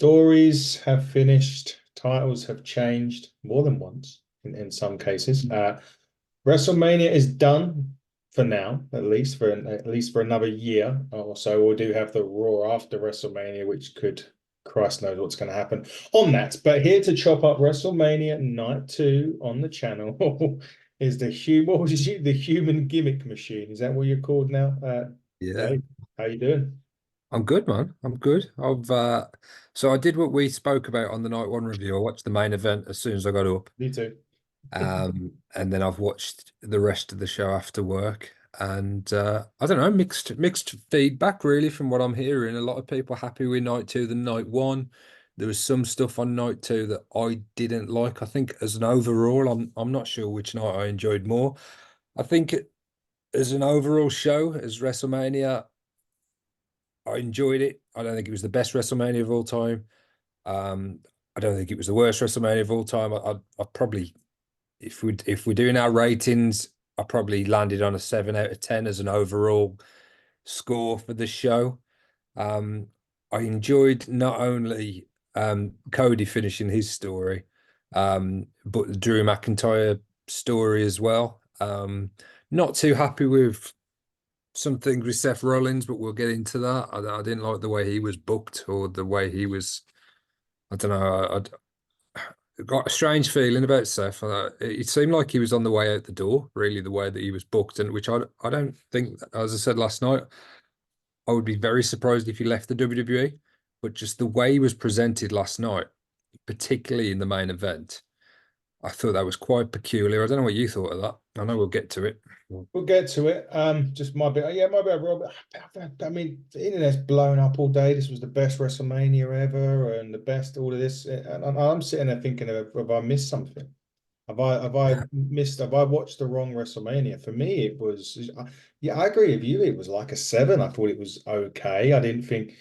Stories have finished, titles have changed more than once in some cases. WrestleMania is done for now, at least for another year or so. We do have the Raw after WrestleMania, which could, Christ knows what's going to happen on that. But here to chop up WrestleMania Night 2 on the channel is the human gimmick machine. Is that what you're called now? Yeah, Dave, how you doing? I'm good, man. I'm good. So I did what we spoke about on the night one review. I watched the main event as soon as I got up. Me too. And then I've watched the rest of the show after work. And I don't know, mixed feedback really from what I'm hearing. A lot of people happy with night two than night one. There was some stuff on night two that I didn't like. I think as an overall, I'm not sure which night I enjoyed more. I think as an overall show, as WrestleMania. I enjoyed it. I don't think it was the best WrestleMania of all time. Um, I don't think it was the worst WrestleMania of all time. I probably, if we're doing our ratings, I probably landed on a 7 out of 10 as an overall score for the show. Um, I enjoyed not only Cody finishing his story, but the Drew McIntyre story as well. Not too happy with some things with Seth Rollins, but we'll get into that. I didn't like the way he was booked or the way he was. I don't know. I got a strange feeling about Seth. It seemed like he was on the way out the door, really, the way that he was booked, and which I don't think, as I said last night, I would be very surprised if he left the WWE. But just the way he was presented last night, particularly in the main event, I thought that was quite peculiar. I don't know what you thought of that. I know we'll get to it. We'll get to it. Just my bit. Yeah, my bit, Rob. I mean, the internet's blown up all day. This was the best WrestleMania ever, and the best all of this. And I'm sitting there thinking, have I missed something? Have I watched the wrong WrestleMania? For me, it was. Yeah, I agree with you. It was like a seven. I thought it was okay. I didn't think.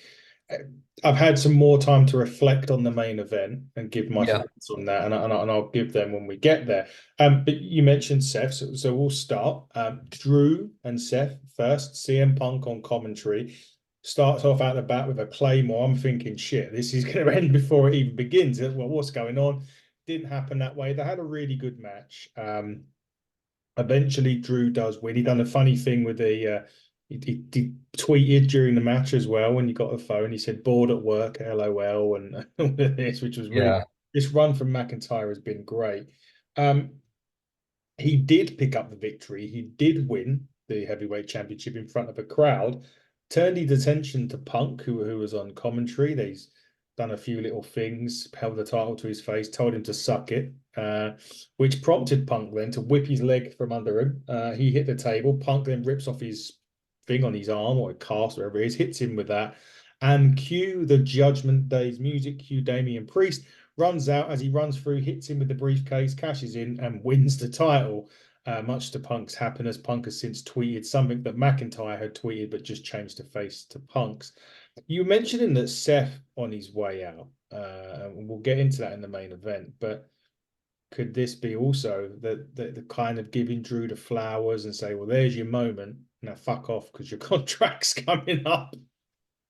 I've had some more time to reflect on the main event and give my Yeah, thoughts on that, and I'll give them when we get there. But you mentioned Seth, so we'll start. Drew and Seth first. CM Punk on commentary starts off out the bat with a claymore. I'm thinking, shit, this is going to end before it even begins. Well, what's going on? Didn't happen that way. They had a really good match. Eventually, Drew does win. He done a funny thing with he tweeted during the match as well when he got the phone. He said bored at work, LOL, and all of this, which was really yeah, this run from McIntyre has been great. Um, he did pick up the victory. He did win the heavyweight championship in front of a crowd. Turned his attention to Punk, who was on commentary. He's done a few little things, held the title to his face, told him to suck it, which prompted Punk then to whip his leg from under him. He hit the table. Punk then rips off his thing on his arm or a cast, wherever it is, hits him with that. And cue the Judgment Day's music, cue Damian Priest runs out as he runs through, hits him with the briefcase, cashes in, and wins the title. Much to Punk's happiness, Punk has since tweeted something that McIntyre had tweeted, but just changed the face to Punk's. You mentioned that Seth on his way out, and we'll get into that in the main event, but could this be also the kind of giving Drew the flowers and say, well, there's your moment. Now fuck off because your contract's coming up.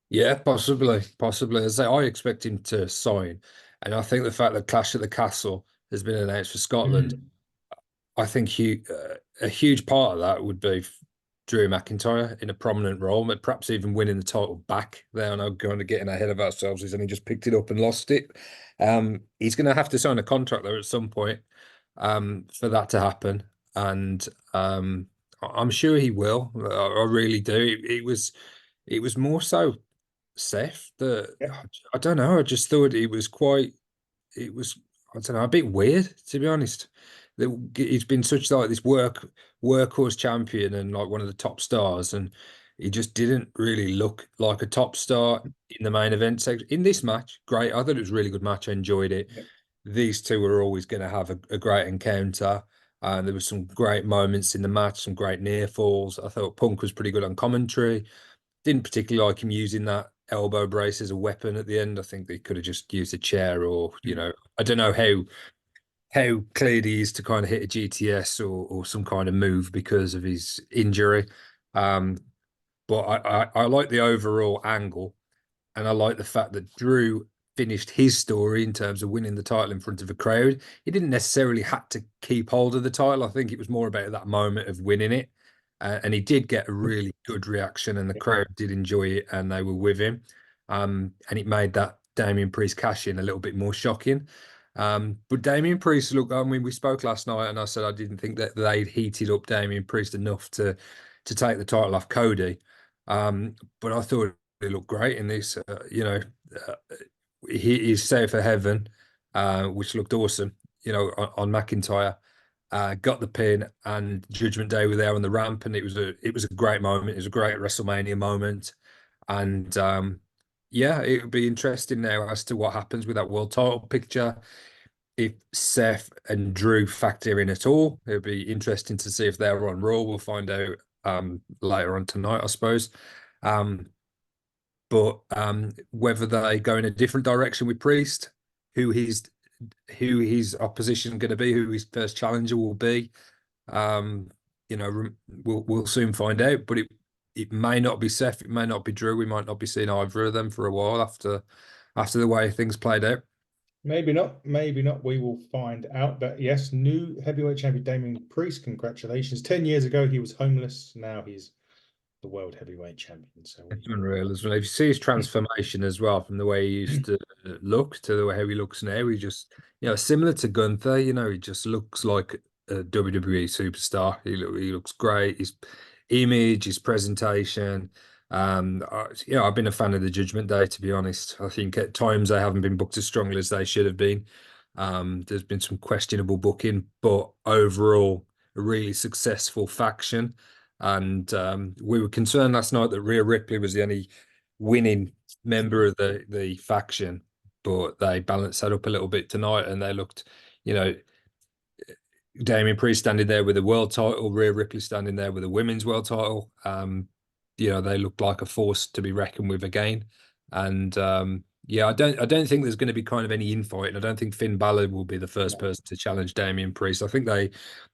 yeah, possibly. As I say, I expect him to sign, and I think the fact that Clash at the Castle has been announced for Scotland, Mm. I think a huge part of that would be Drew McIntyre in a prominent role, but perhaps even winning the title back. There, I know, going to getting ahead of ourselves. He's only just picked it up and lost it. He's going to have to sign a contract there at some point, for that to happen, and I'm sure he will. I really do. It was more so Seth that Yeah, I don't know. I just thought it was quite. It was, I don't know, a bit weird, to be honest. He's been such like this workhorse champion and like one of the top stars, and he just didn't really look like a top star in the main event section. In this match, great. I thought it was a really good match. I enjoyed it. yeah, These two were always going to have a great encounter. And there was some great moments in the match, some great near falls. I thought Punk was pretty good on commentary. Didn't particularly like him using that elbow brace as a weapon at the end. I think they could have just used a chair or, mm, I don't know how clear he is to kind of hit a GTS or some kind of move because of his injury. Um, but I like the overall angle, and I like the fact that Drew finished his story in terms of winning the title in front of a crowd. He didn't necessarily had to keep hold of the title. I think it was more about that moment of winning it. And he did get a really good reaction, and the crowd did enjoy it, and they were with him. And it made that Damien Priest cash in a little bit more shocking. But Damien Priest, look, I mean, we spoke last night, and I said I didn't think that they'd heated up Damien Priest enough to take the title off Cody. But I thought it looked great in this. Uh, he is set for heaven, which looked awesome. On McIntyre, got the pin, and Judgment Day were there on the ramp, and it was a great moment. It was a great WrestleMania moment, and yeah, it would be interesting now as to what happens with that world title picture. If Seth and Drew factor in at all, it would be interesting to see if they're on Raw. We'll find out later on tonight, I suppose. Um, but whether they go in a different direction with Priest, who his who his opposition going to be, who his first challenger will be, um, we'll soon find out. But it may not be Seth, it may not be Drew. We might not be seeing either of them for a while after the way things played out. Maybe not. Maybe not. We will find out. But yes, new heavyweight champion Damien Priest. Congratulations. 10 years ago, he was homeless. Now he's the world heavyweight champion. So It's unreal as well. If you see his transformation as well, from the way he used to look to the way how he looks now, he just, similar to Gunther, he just looks like a WWE superstar. He looks great. His image, his presentation. I've been a fan of the Judgment Day, to be honest. I think at times they haven't been booked as strongly as they should have been. There's been some questionable booking, but overall, a really successful faction. And we were concerned last night that Rhea Ripley was the only winning member of the faction, but they balanced that up a little bit tonight, and they looked, you know, Damien Priest standing there with a world title, Rhea Ripley standing there with a women's world title. They looked like a force to be reckoned with again. And yeah, I don't think there's going to be kind of any infight. I don't think Finn Balor will be the first person to challenge Damien Priest. I think they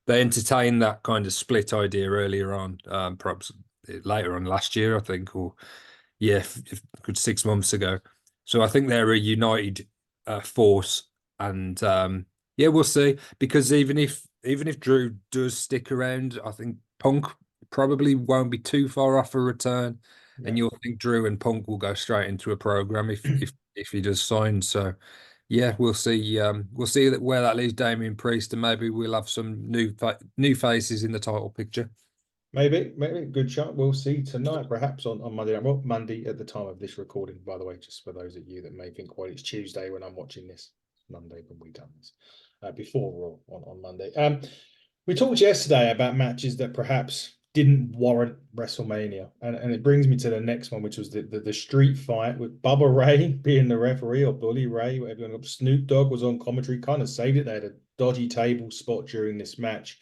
entertained that kind of split idea earlier on, perhaps later on last year, I think, or yeah, if good 6 months ago. So I think they're a united force, and yeah, we'll see. Because even if Drew does stick around, I think Punk probably won't be too far off a return, and yeah. you'll think Drew and Punk will go straight into a program if he does sign. So yeah, we'll see. We'll see where that leaves Damien Priest, and maybe we'll have some new faces in the title picture. Maybe good shot. We'll see tonight, perhaps on Monday night. Well, Monday at the time of this recording, by the way, just for those of you that may think, well, it's Tuesday when I'm watching this. It's Monday when we done this. Before Raw on Monday. We talked yesterday about matches that perhaps didn't warrant WrestleMania, and it brings me to the next one, which was the street fight with Bubba Ray being the referee, or Bully Ray, whatever you want to. Snoop Dogg was on commentary, kind of saved it. They had a dodgy table spot during this match.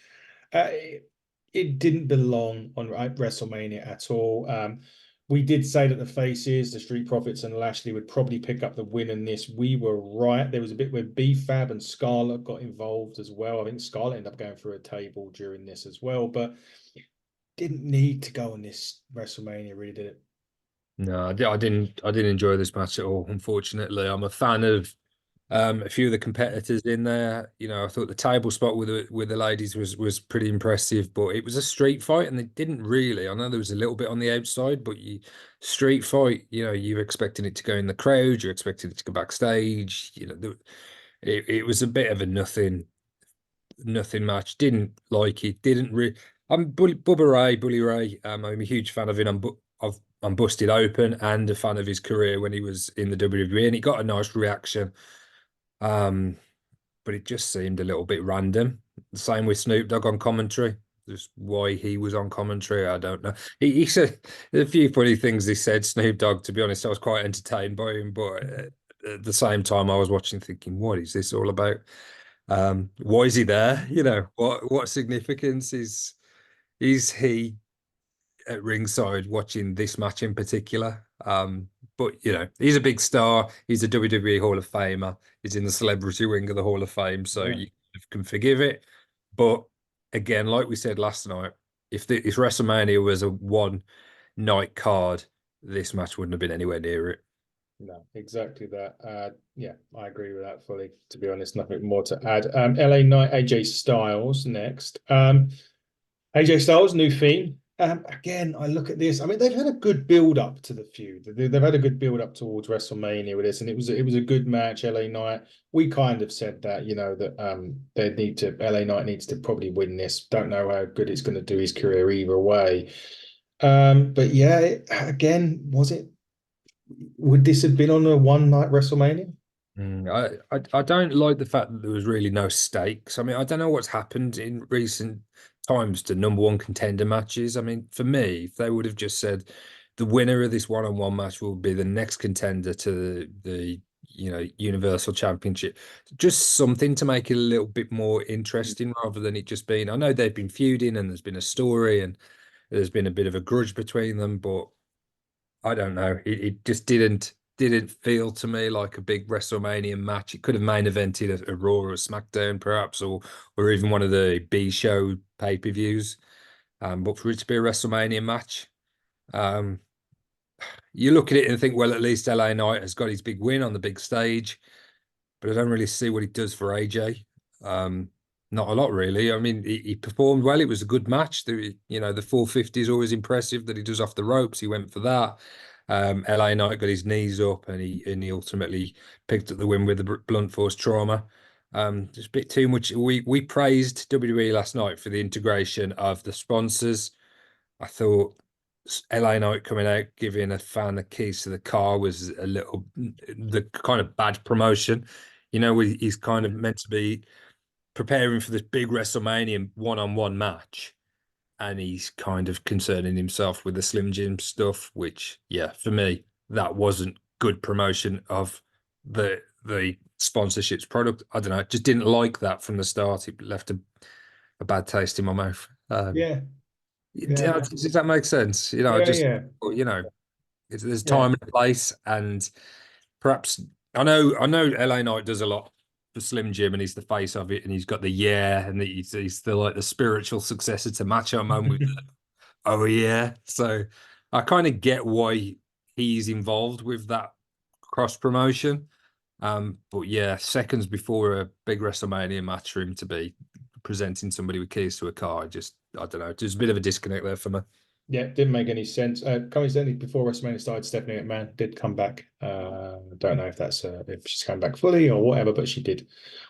It didn't belong on WrestleMania at all. We did say that the faces, the Street Profits and Lashley, would probably pick up the win in this. We were right. There was a bit where B-Fab and Scarlett got involved as well. I think Scarlett ended up going through a table during this as well, but didn't need to go on this WrestleMania, really, did it? No, I didn't. I didn't enjoy this match at all. Unfortunately, I'm a fan of a few of the competitors in there. I thought the table spot with the ladies was pretty impressive, but it was a street fight, and they didn't really. I know there was a little bit on the outside, but street fight. You're expecting it to go in the crowd, you're expecting it to go backstage. It was a bit of a nothing match. Didn't like it. Didn't really. I'm Bully Ray. I'm a huge fan of him. I'm Busted Open and a fan of his career when he was in the WWE, and he got a nice reaction. Um, but it just seemed a little bit random. The same with Snoop Dogg on commentary. Just why he was on commentary, I don't know. He said a few funny things he said, Snoop Dogg. To be honest, I was quite entertained by him, but at the same time, I was watching thinking, what is this all about? Why is he there? What significance is he at ringside watching this match in particular? But he's a big star. He's a WWE Hall of Famer. He's in the celebrity wing of the Hall of Fame, so Yeah. you can forgive it. But again, like we said last night, if WrestleMania was a one night card, this match wouldn't have been anywhere near it. No, exactly that. Yeah, I agree with that fully. To be honest, nothing more to add. LA Knight, AJ Styles next. AJ Styles, new theme. Again, I look at this. I mean, they've had a good build up to the feud. They've had a good build up towards WrestleMania with this, and it was a good match. LA Knight. We kind of said that, that they need to. LA Knight needs to probably win this. Don't know how good it's going to do his career either way. But yeah, again, was it? Would this have been on a one night WrestleMania? I don't like the fact that there was really no stakes. I mean, I don't know what's happened in recent times to number one contender matches. I mean, for me, if they would have just said the winner of this one-on-one match will be the next contender to the Universal Championship, just something to make it a little bit more interesting rather than it just being. I know they've been feuding and there's been a story and there's been a bit of a grudge between them, but I don't know. It just didn't feel to me like a big WrestleMania match. It could have main evented a Raw or a SmackDown, perhaps, or even one of the B show pay-per-views. But for it to be a WrestleMania match, um, you look at it and think, well, at least LA Knight has got his big win on the big stage, but I don't really see what he does for AJ. Um, Not a lot, really. I mean, he performed well. It was a good match. The 450 is always impressive that he does off the ropes. He went for that. LA Knight got his knees up and he ultimately picked up the win with the blunt force trauma. Just a bit too much. We praised WWE last night for the integration of the sponsors. I thought LA Knight coming out giving a fan the keys to the car was a little the kind of bad promotion. He's kind of meant to be preparing for this big WrestleMania one-on-one match, and he's kind of concerning himself with the Slim Jim stuff, which, yeah, for me, that wasn't good promotion of the sponsorships product. I don't know, just didn't like that from the start. It left a bad taste in my mouth. Yeah, yeah, Does that make sense? yeah, Just yeah, there's yeah. time and place, and perhaps I know LA Knight does a lot for Slim Jim, and he's the face of it, and he's got the yeah, and he's still like the spiritual successor to Macho Man with the oh yeah. So I kind of get why he's involved with that cross promotion. But yeah, seconds before a big WrestleMania match for him to be presenting somebody with keys to a car, I don't know, there's a bit of a disconnect there for me. Yeah, didn't make any sense. Coincidentally, before WrestleMania started, Stephanie McMahon did come back. Don't know if that's if she's come back fully or whatever, but she did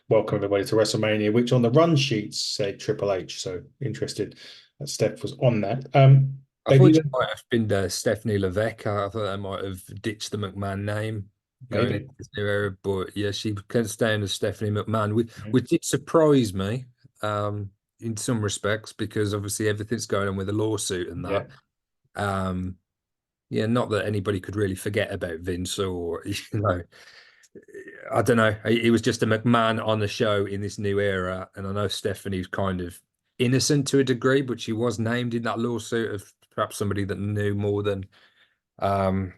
welcome everybody to WrestleMania, which on the run sheets said Triple H. So interested that Steph was on that. I They thought did you might have been Stephanie Levesque. I thought they might have ditched the McMahon name going into maybe. this new era. But yeah, she can stand as Stephanie McMahon, Mhm. which did surprise me in some respects because obviously everything's going on with a lawsuit and Yeah, that. Um, yeah, not that anybody could really forget about Vince or, I don't know. He was just a McMahon on the show in this new era. And I know Stephanie's kind of innocent to a degree, but she was named in that lawsuit of perhaps somebody that knew more than um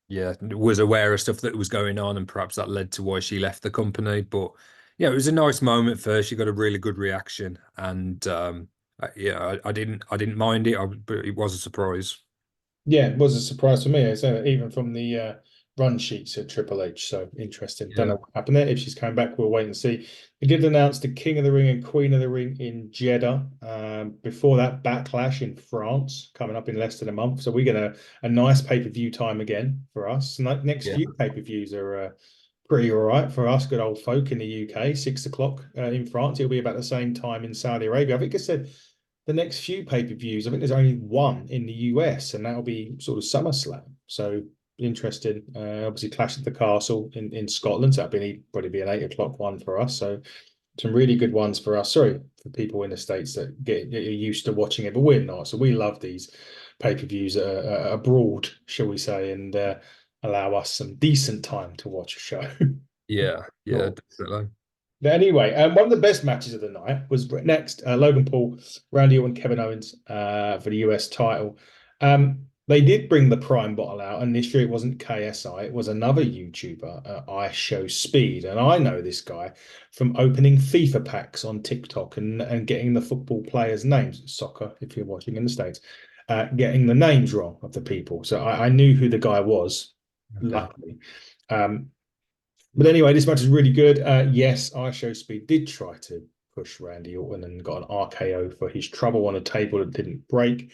yeah, was aware of stuff that was going on, and perhaps that led to why she left the company. But yeah, it was a nice moment for her. She got a really good reaction, and yeah, I didn't mind it, but it was a surprise. yeah, it was a surprise for me. So even from the run sheets at Triple H, so interesting. Don't know Yeah, what happened there. If she's coming back, we'll wait and see. They did announce the King of the Ring and Queen of the Ring in Jeddah. Before that, Backlash in France coming up in less than a month. So we get a nice pay-per-view time again for us. And like next yeah, few pay-per-views are pretty all right for us, good old folk in the UK. 6 o'clock in France. It'll be about the same time in Saudi Arabia. I think I said the next few pay-per-views, I think there's only one in the US, and that'll be sort of SummerSlam. So interesting. Obviously, Clash at the Castle in Scotland. So probably be an 8 o'clock one for us. So some really good ones for us. Sorry for people in the States that get used to watching it, but we're not. So we love these pay-per-views abroad, shall we say, and allow us some decent time to watch a show. yeah, Cool. definitely. But anyway, one of the best matches of the night was next Logan Paul, Randy Orton, Kevin Owens for the US title. They did bring the Prime bottle out, and this year it wasn't KSI, it was another YouTuber, I Show Speed. And I know this guy from opening FIFA packs on TikTok and getting the football players' names, soccer, if you're watching in the States, getting the names wrong of the people. So I knew who the guy was. Okay. luckily. Um, but anyway, this match is really good. Yes, Speed did try to push Randy Orton and got an RKO for his trouble on a table that didn't break.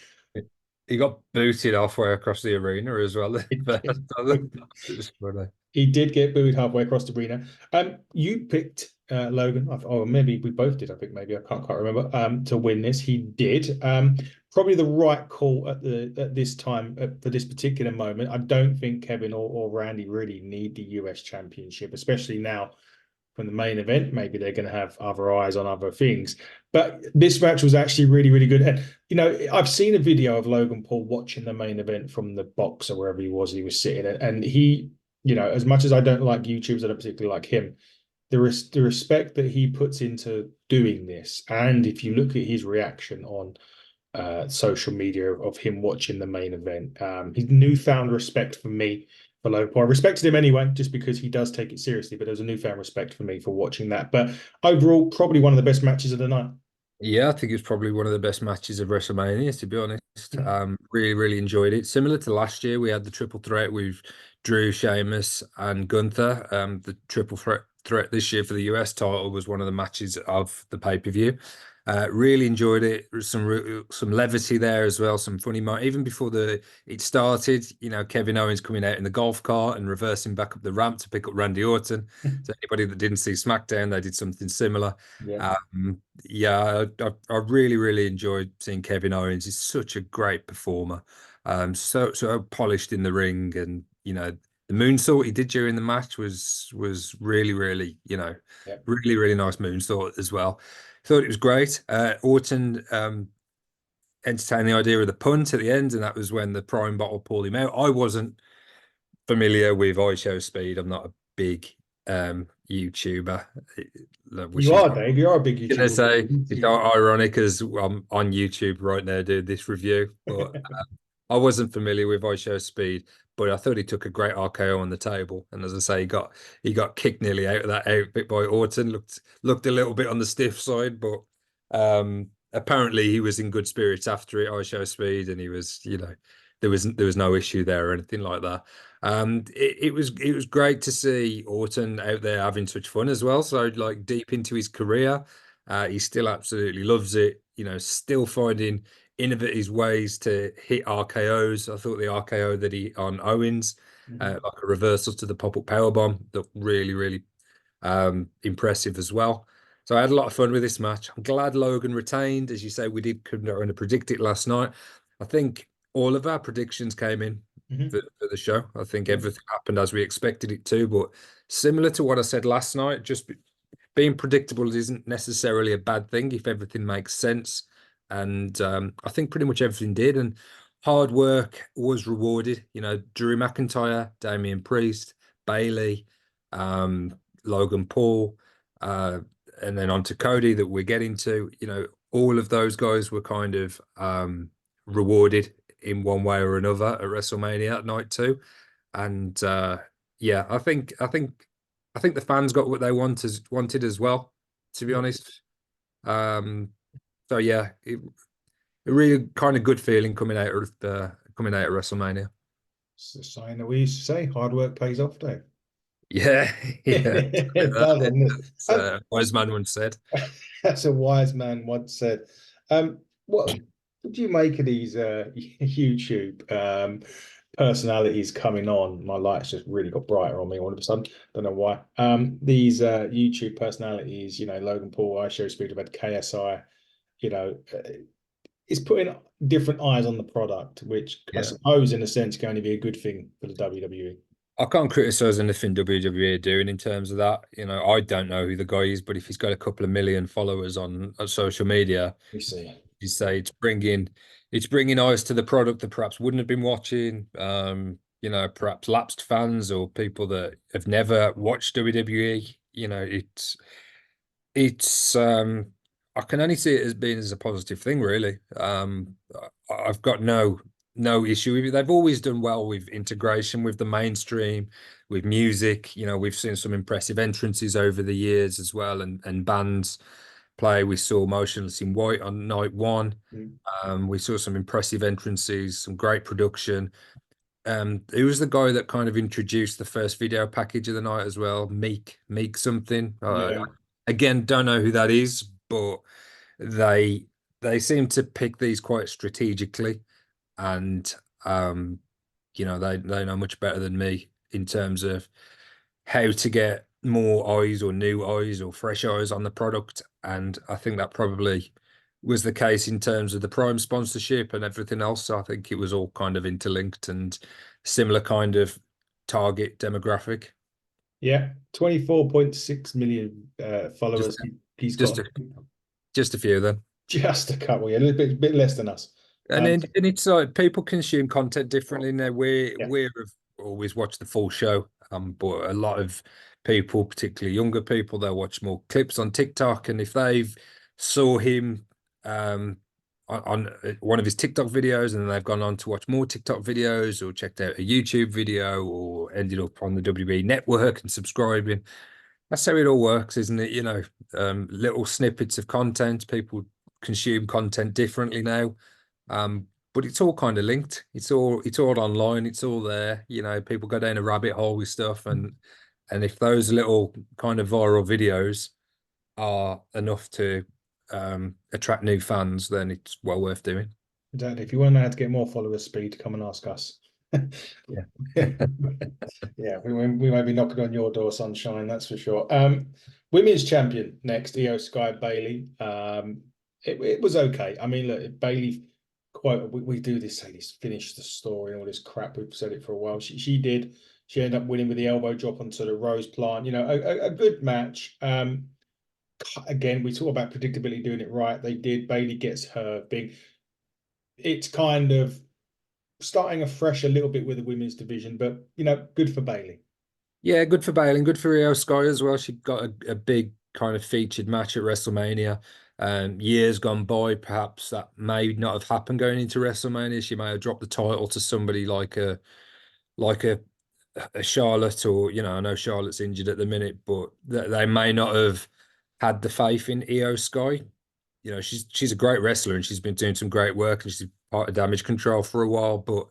He got booted halfway across the arena as well. It's funny. He did get booed halfway across the arena. You picked Logan, or maybe we both did. I think maybe I can't quite remember. To win this, he did. Probably the right call at this time for this particular moment. I don't think Kevin or Randy really need the US Championship, especially now from the main event. Maybe they're going to have other eyes on other things. But this match was actually really, really good. And, I've seen a video of Logan Paul watching the main event from the box or wherever he was sitting. And he, as much as I don't like YouTubers, I don't particularly like him. The respect that he puts into doing this. And if you look at his reaction on social media of him watching the main event. His newfound respect for me for Logan Paul. I respected him anyway, just because he does take it seriously. But there's a newfound respect for me for watching that. But overall, probably one of the best matches of the night. Yeah, I think it's probably one of the best matches of WrestleMania, to be honest. Really, really enjoyed it. Similar to last year, we had the triple threat with Drew, Sheamus, and Gunther. The triple threat this year for the US title was one of the matches of the pay-per-view. Really enjoyed it. There was some levity there as well, some funny even before it started. Kevin Owens coming out in the golf cart and reversing back up the ramp to pick up Randy Orton. So anybody that didn't see SmackDown, they did something similar. Yeah. Yeah, I really, really enjoyed seeing Kevin Owens. He's such a great performer. So polished in the ring, and the moonsault he did during the match was really, really, Yeah. really, really nice moonsault as well. Thought it was great. Orton entertained the idea of the punt at the end, and that was when the prime bottle pulled him out. I wasn't familiar with Speed. I'm not a big YouTuber, which You is are, Dave. You are a big gonna YouTuber. say it's ironic as I'm on YouTube right now doing this review, but I wasn't familiar with Speed, but I thought he took a great RKO on the table, and as I say, he got kicked nearly out of that outfit by Orton. Looked a little bit on the stiff side, but apparently he was in good spirits after it. Speed, and he was, there was no issue there or anything like that. It was great to see Orton out there having such fun as well. So like deep into his career, he still absolutely loves it. Still finding innovative ways to hit RKOs. I thought the RKO that he on Owens, Mhm. like a reversal to the pop-up powerbomb, looked really, really impressive as well. So I had a lot of fun with this match. I'm glad Logan retained. As you say, we did come down to predict it last night. I think all of our predictions came in Mhm. for the show. I think Yeah. everything happened as we expected it to, but similar to what I said last night, just being predictable isn't necessarily a bad thing if everything makes sense. And I think pretty much everything did. And hard work was rewarded. Drew McIntyre, Damian Priest, Bailey, um, Logan Paul, uh, and then on to Cody that we're getting to. All of those guys were kind of rewarded in one way or another at WrestleMania at night too. And yeah, I think the fans got what they wanted as well, to be Yeah. honest. Um, so yeah, a really kind of good feeling coming out of WrestleMania. It's the sign that we used to say, hard work pays off, Dave. Yeah, yeah, It does, doesn't it? it's wise man once said. That's a wise man once said. What do you make of these YouTube personalities coming on? My lights just really got brighter on me all of a sudden. Don't know why. These YouTube personalities, Logan Paul, Speed, have had KSI, it's putting different eyes on the product, which I Yeah. suppose, in a sense, can only be a good thing for the WWE. I can't criticize anything WWE are doing in terms of that. I don't know who the guy is, but if he's got a couple of million followers on social media, We see. you say it's bringing eyes to the product that perhaps wouldn't have been watching. Perhaps lapsed fans or people that have never watched WWE. It's I can only see it as being as a positive thing, really. I've got no issue with it. They've always done well with integration with the mainstream, with music. We've seen some impressive entrances over the years as well, and bands play. We saw Motionless in White on night one. Mm. We saw some impressive entrances, some great production. He was the guy that kind of introduced the first video package of the night as well. Meek something. Yeah, Again, don't know who that is, but they they seem to pick these quite strategically, and they know much better than me in terms of how to get more eyes or new eyes or fresh eyes on the product. And I think that probably was the case in terms of the Prime sponsorship and everything else. So I think it was all kind of interlinked and similar kind of target demographic. yeah. 24.6 million Just followers he's got just on a, just a few then. just a couple, yeah, a little bit less than us. And Um, then and it's like people consume content differently now. We yeah, we have always watched the full show, but a lot of people, particularly younger people, they'll watch more clips on TikTok, and if they've saw him on one of his TikTok videos, and then they've gone on to watch more TikTok videos, or checked out a YouTube video, or ended up on the WB network and subscribing. That's how it all works, isn't it? Little snippets of content. People consume content differently now. But it's all kind of linked. It's all online. It's all there. People go down a rabbit hole with stuff, and if those little kind of viral videos are enough to attract new fans, then it's well worth doing. exactly. If you want to know how to get more follower speed, come and ask us. Yeah. Yeah, we might be knocking on your door, sunshine, that's for sure. Women's champion next, Io Sky Bailey. It was okay. I mean, look, Bailey, quite we do this, say this, finish the story and all this crap. We've said it for a while. She did. She ended up winning with the elbow drop onto the Rose plant. A good match. Again, we talk about predictability, doing it right. They did. Bailey gets her big. It's kind of starting afresh a little bit with the women's division, but good for Bailey. Yeah, good for Bailey and good for Rio Sky as well. She got a big kind of featured match at WrestleMania. Years gone by, perhaps that may not have happened going into WrestleMania. She may have dropped the title to somebody like a Charlotte, or I know Charlotte's injured at the minute, but they may not have had the faith in Io Sky. She's a great wrestler and she's been doing some great work, and she's part of Damage Control for a while. But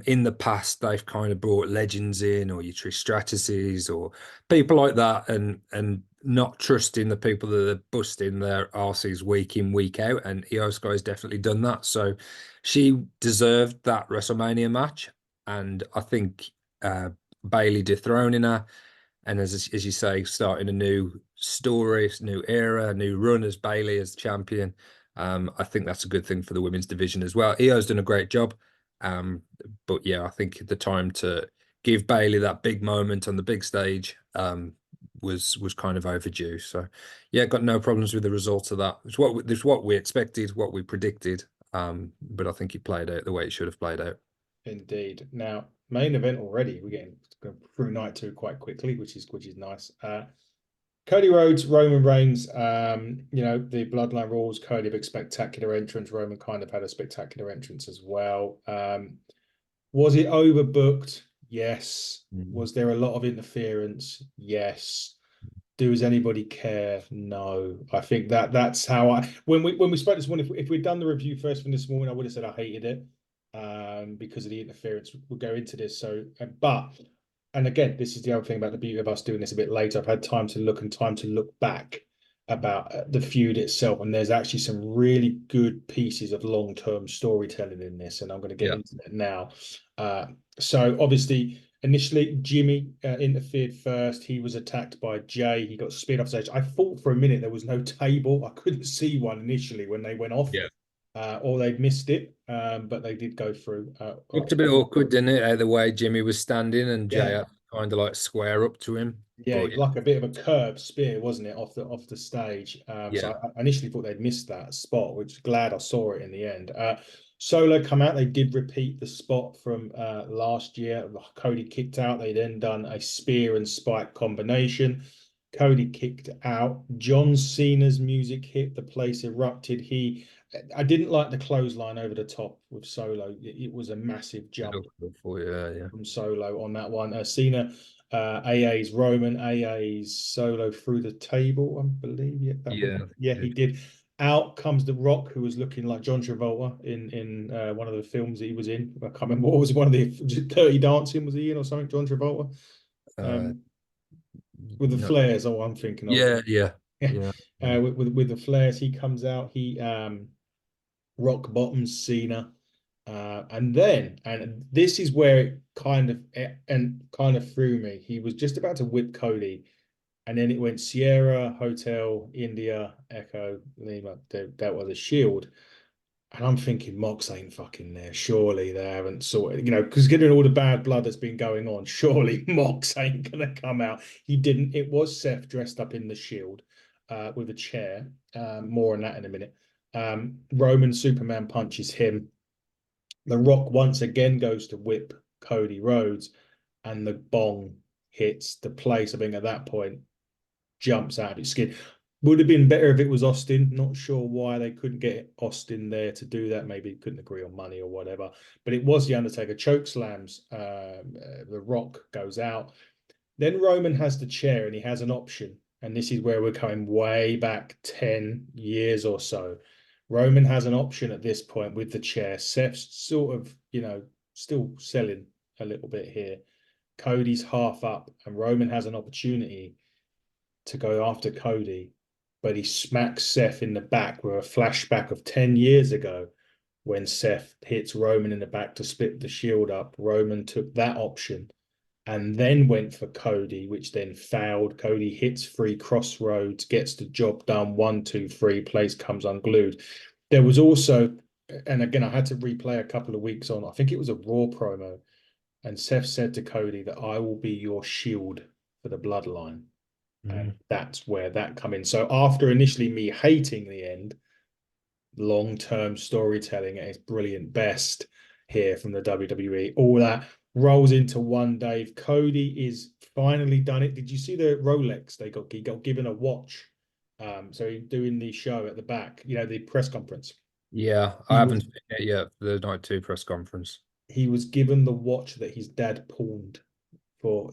in the past, they've kind of brought legends in, or your Trish Stratus's, or people like that, and not trusting the people that are busting their arses week in, week out. And Io Sky's definitely done that. So she deserved that WrestleMania match. And I think Bailey dethroning her, and as you say, starting a new story, new era, new run as Bailey as champion. I think that's a good thing for the women's division as well. Io's done a great job, but yeah, I think the time to give Bailey that big moment on the big stage was kind of overdue. So yeah, got no problems with the results of that. It's what we expected, what we predicted. But I think it played out the way it should have played Indeed. Now, main event already. We're getting through night two quite quickly, which is nice. Cody Rhodes, Roman Reigns. The Bloodline rules. Cody big spectacular entrance. Roman kind of had a spectacular entrance as well. Was it overbooked? Yes. out. Was there a lot of interference? Yes. Does anybody care? No. I think that's how I when we spoke this morning. If we'd done the review first from this morning, I would have said I hated it because of the interference. We'll go into this. And again, this is the other thing about the beauty of us doing this a bit later. I've had time to look and time to look back about the feud itself, and there's actually some really good pieces of long-term storytelling in this, and I'm going to get Yeah, into that now. So obviously, initially Jimmy interfered first. He was attacked by Jay. He got speared off stage. I thought for a minute there was no table. I couldn't see one initially when they went off, yeah. or they'd missed it, but they did go through. Looked a bit awkward, didn't it? The way Jimmy was standing and Jay Yeah, had to kind of like square up to him. yeah, But it was like a bit of a curved spear, wasn't it, off the stage? So yeah, I initially thought they'd missed that spot, which glad I saw it in the end. Solo come out, they did repeat the spot from last year. Cody kicked out, they then done a spear and spike combination. Cody kicked out. John Cena's music hit, the place erupted. I didn't like the clothesline over the top with Solo. It was a massive it jump looked good for you. Yeah, from Solo on that one. Cena, AA's Roman, AA's Solo through the table, I believe. Yeah, that was yeah, yeah, yeah. he did. Out comes The Rock, who was looking like John Travolta in one of the films he was in. I can't remember what was one of the Dirty Dancing was he in or something? John Travolta, Uh, um, with the no, flares. Oh, I'm thinking of. yeah, yeah, Yeah, yeah. Mm. with the flares, he comes out. He rock bottoms Cena, and this is where it kind of threw me. He was just about to whip Cody, and then it went Sierra, Hotel, India, Echo, Lima. That was a Shield. And I'm thinking, Mox ain't fucking there. Surely they haven't sorted, because getting all the bad blood that's been going on, surely Mox ain't gonna come out. He didn't. It was Seth dressed up in the Shield, with a chair. More on that in a minute. Roman Superman punches him. The Rock once again goes to whip Cody Rhodes, and the bong hits the place. I think at that point jumps out of its skin. Would have been better if it was Austin. Not sure why they couldn't get Austin there to do that. Maybe couldn't agree on money or whatever. But it was the Undertaker choke slams. The Rock goes out. Then Roman has the chair and he has an option. And this is where we're going way back 10 years or so. Roman has an option at this point with the chair. Seth's sort of, still selling a little bit here. Cody's half up, and Roman has an opportunity to go after Cody, but he smacks Seth in the back with a flashback of 10 years ago when Seth hits Roman in the back to split the Shield up. Roman took that option and then went for Cody, which then failed. Cody hits three crossroads, gets the job done. 1, 2, 3, place comes unglued. There was also, and again, I had to replay a couple of weeks on, I think it was a Raw promo, and Seth said to Cody that I will be your shield for the bloodline. And Mm. that's where that come in. So after initially me hating the end, long-term storytelling at its brilliant best here from the WWE, all that rolls into one. Dave, Cody is finally done it. Did you see the Rolex they got? He got given a watch. So he's doing the show at the back, the press conference. Yeah, I He haven't was seen it yet. The night two press conference. he was given the watch that his dad pawned for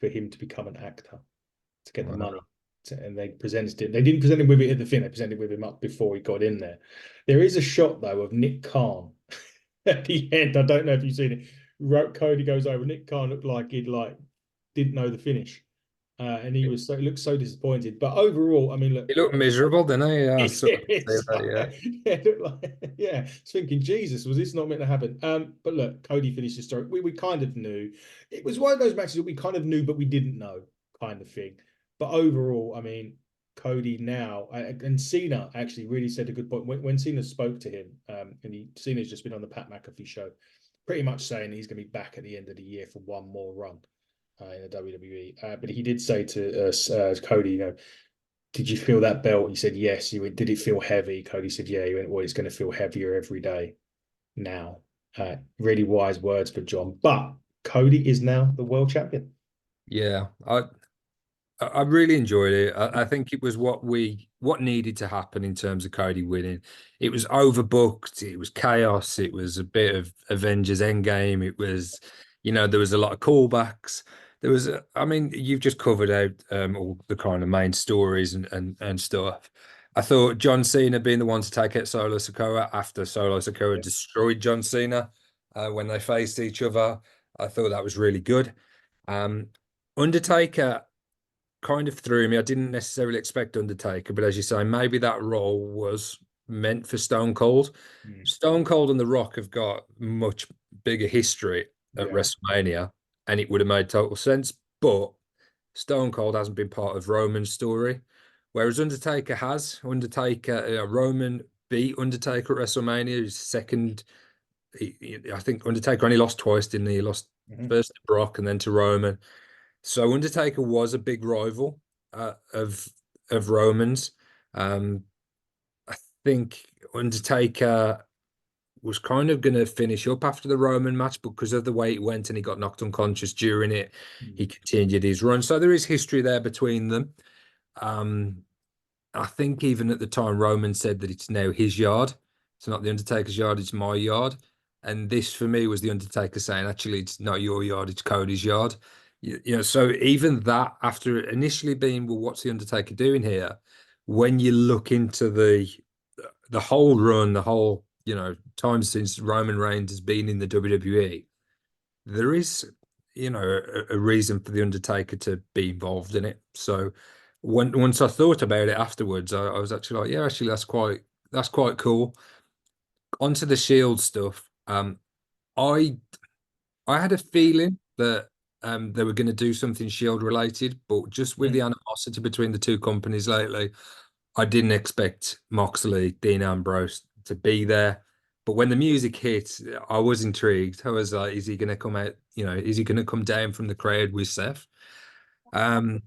him to become an actor, to get the Wow. money. And they presented it. They didn't present him with it at the thing. They presented with him up before he got in there. There is a shot though of Nick Khan at the end. I don't know if you've seen it. Cody goes over. Nick Khan looked like he'd didn't know the finish, and he looked so disappointed. But overall, I mean, look, He looked miserable, didn't he? Yeah, I sort of see it's that, yeah, it looked like, yeah. I was thinking, Jesus, was this not meant to happen? But look, Cody finished the story. We kind of knew it was one of those matches that we kind of knew, but we didn't know, kind of thing. But overall, I mean, Cody now and Cena actually really said a good point when Cena spoke to him. Cena's just been on the Pat McAfee show, pretty much saying he's going to be back at the end of the year for one more run in the WWE. But he did say to Cody, did you feel that belt? He said, yes. He went, did it feel heavy? Cody said, yeah. He went, well, it's going to feel heavier every day now. Really wise words for John. But Cody is now the world champion. yeah. I really enjoyed it. I think it was what needed to happen in terms of Cody winning. It was overbooked. It was chaos. It was a bit of Avengers Endgame. It was, there was a lot of callbacks. There was, I mean, you've just covered out all the kind of main stories and stuff. I thought John Cena being the one to take out Solo Sikoa after Solo Sikoa Yeah. destroyed John Cena when they faced each other. I thought that was really good. Um, Undertaker kind of threw me. I didn't necessarily expect Undertaker, but as you say, maybe that role was meant for Stone Cold. Mm. Stone Cold and The Rock have got much bigger history at Yeah. WrestleMania, and it would have made total sense. But Stone Cold hasn't been part of Roman's story, whereas Undertaker has. Roman beat Undertaker at WrestleMania. His second, I think Undertaker only lost twice, didn't he? He lost Mhm. first to Brock and then to Roman. So Undertaker was a big rival of Roman's. Um, I think Undertaker was kind of going to finish up after the Roman match because of the way it went, and he got knocked unconscious during it. Mm. He continued his run, so there is history there between them. Um, I think even at the time, Roman said that it's now his yard. It's not the Undertaker's yard, it's my yard. And this for me was the Undertaker saying, actually, it's not your yard, it's Cody's yard. So even that, after initially being, well, what's the Undertaker doing here? When you look into the whole run, the whole, time since Roman Reigns has been in the WWE, there is, a reason for the Undertaker to be involved in it. So once I thought about it afterwards, I was actually like, yeah, actually that's quite cool. Onto the Shield stuff. I I had a feeling that they were going to do something Shield related, but just with the Mm. animosity between the two companies lately, I didn't expect Moxley, Dean Ambrose to be there. But when the music hit, I was intrigued. I was like, is he going to come out? Is he going to come down from the crowd with Seth? Um,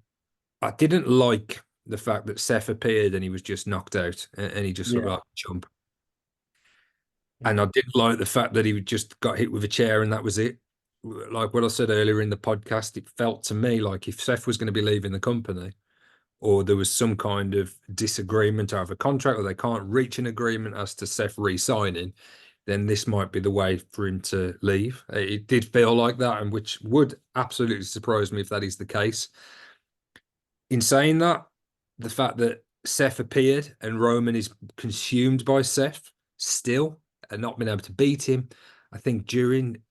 I didn't like the fact that Seth appeared and he was just knocked out and he just looked Yeah. like a chump. And Mm. I didn't like the fact that he just got hit with a chair and that was it. Like what I said earlier in the podcast, it felt to me like if Seth was going to be leaving the company, or there was some kind of disagreement over a contract, or they can't reach an agreement as to Seth re-signing, then this might be the way for him to leave. It did feel like that, and which would absolutely surprise me if that is the case. In saying that, the fact that Seth appeared and Roman is consumed by Seth still and not been able to beat him, I think during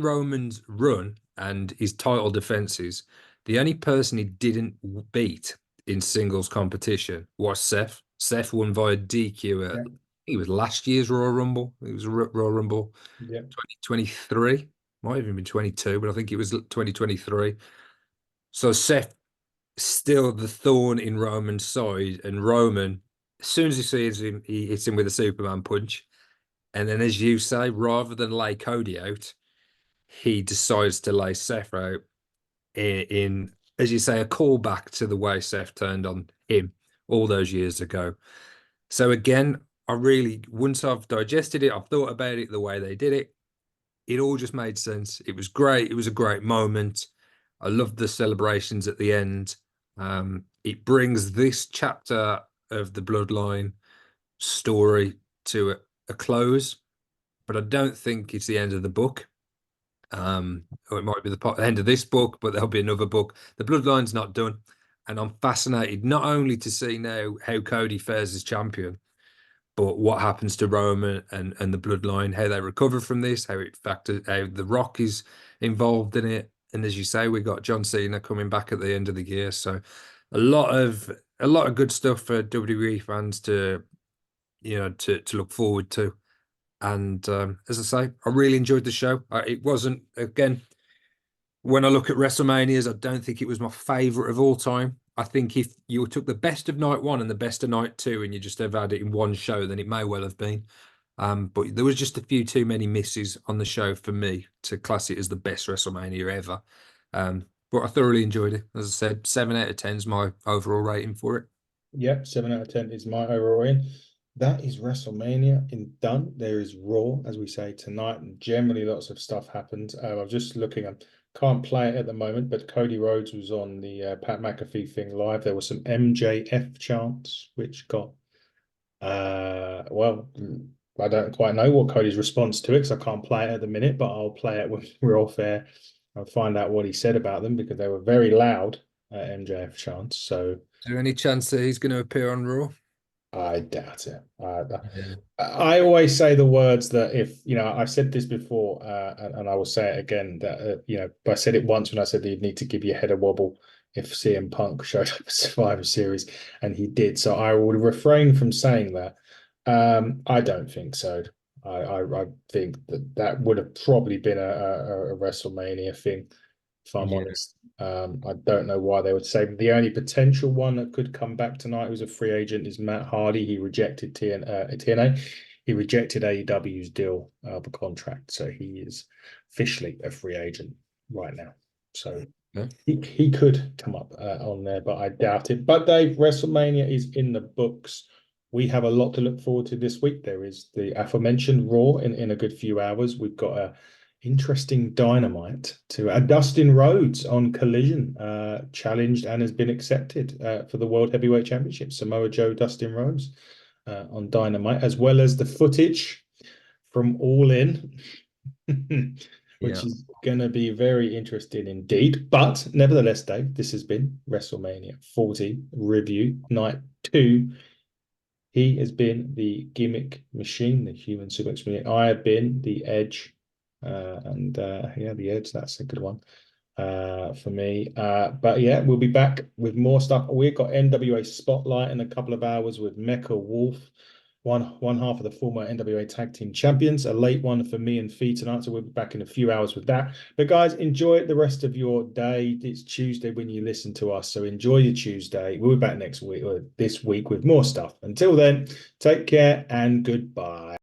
Roman's run and his title defenses, the only person he didn't beat in singles competition was Seth. Seth won via DQ at, Yeah. he was last year's Royal Rumble. It was Royal Rumble Yeah. 2023, might have even been 22, but I think it was 2023. So Seth still the thorn in Roman's side, and Roman, as soon as he sees him, he hits him with a Superman punch. And then, as you say, rather than lay Cody out, he decides to lay Seth out in, as you say, a callback to the way Seth turned on him all those years ago. So again, I really, once I've digested it, I've thought about it the way they did it. It all just made sense. It was great. It was a great moment. I loved the celebrations at the end. It brings this chapter of the Bloodline story to a close, but I don't think it's the end of the book. Or it might be the end of this book, but there'll be another book. The Bloodline's not done, and I'm fascinated not only to see now how Cody fares as champion, but what happens to Roman and the bloodline, how they recover from this, how it factors, how The Rock is involved in it, and as you say, we got John Cena coming back at the end of the year, so a lot of a lot of good stuff for WWE fans to to look forward to. And as I say, I really enjoyed the show. It wasn't again when I look at WrestleManias, I don't think it was my favorite of all time. I think if you took the best of night one and the best of night two and you just have had it in one show, then it may well have been. But there was just a few too many misses on the show for me to class it as the best WrestleMania ever. But I thoroughly enjoyed it. As I said, 7 out of 10 is my overall rating for it. Yep, 7 out of 10 is my overall rating. That is WrestleMania in done. There is Raw, as we say tonight, and generally lots of stuff happens. I'm just looking. I can't play it at the moment, but Cody Rhodes was on the Pat McAfee thing live. There was some MJF chants, which got well, I don't quite know what Cody's response to it because I can't play it at the minute, but I'll play it when we're off air and find out what he said about them because they were very loud MJF chants. So. Is there any chance that he's going to appear on Raw? I doubt it. Yeah. I always say the words that if, I've said this before, and I will say it again, that, I said it once when I said that you'd need to give your head a wobble if CM Punk showed up at Survivor Series, and he did. So I will refrain from saying that. I don't think so. I think that would have probably been a WrestleMania thing, if I'm Yeah. honest. I don't know why they would say the only potential one that could come back tonight who's a free agent is Matt Hardy. He rejected TNA. He rejected AEW's deal of a contract, so he is officially a free agent right now. So Yeah. he could come up on there, but I doubt it. But Dave, WrestleMania is in the books. We have a lot to look forward to this week. There is the aforementioned Raw in a good few hours. We've got a interesting Dynamite to Dustin Rhodes on Collision, challenged and has been accepted for the World Heavyweight Championship. Samoa Joe, Dustin Rhodes on Dynamite, as well as the footage from All In, which Yeah. is going to be very interesting indeed. But nevertheless, Dave, this has been WrestleMania 40 review night 2 He has been the gimmick machine, the human suplex machine. I have been the Edge, and yeah, the Edge. That's a good one for me. But yeah, we'll be back with more stuff. We've got NWA Spotlight in a couple of hours with Mecca Wolf, one half of the former NWA Tag Team Champions. A late one for me and Fee tonight, so we'll be back in a few hours with that. But guys, enjoy the rest of your day. It's Tuesday when you listen to us, so enjoy your Tuesday. We'll be back next week or this week with more stuff. Until then, take care and goodbye.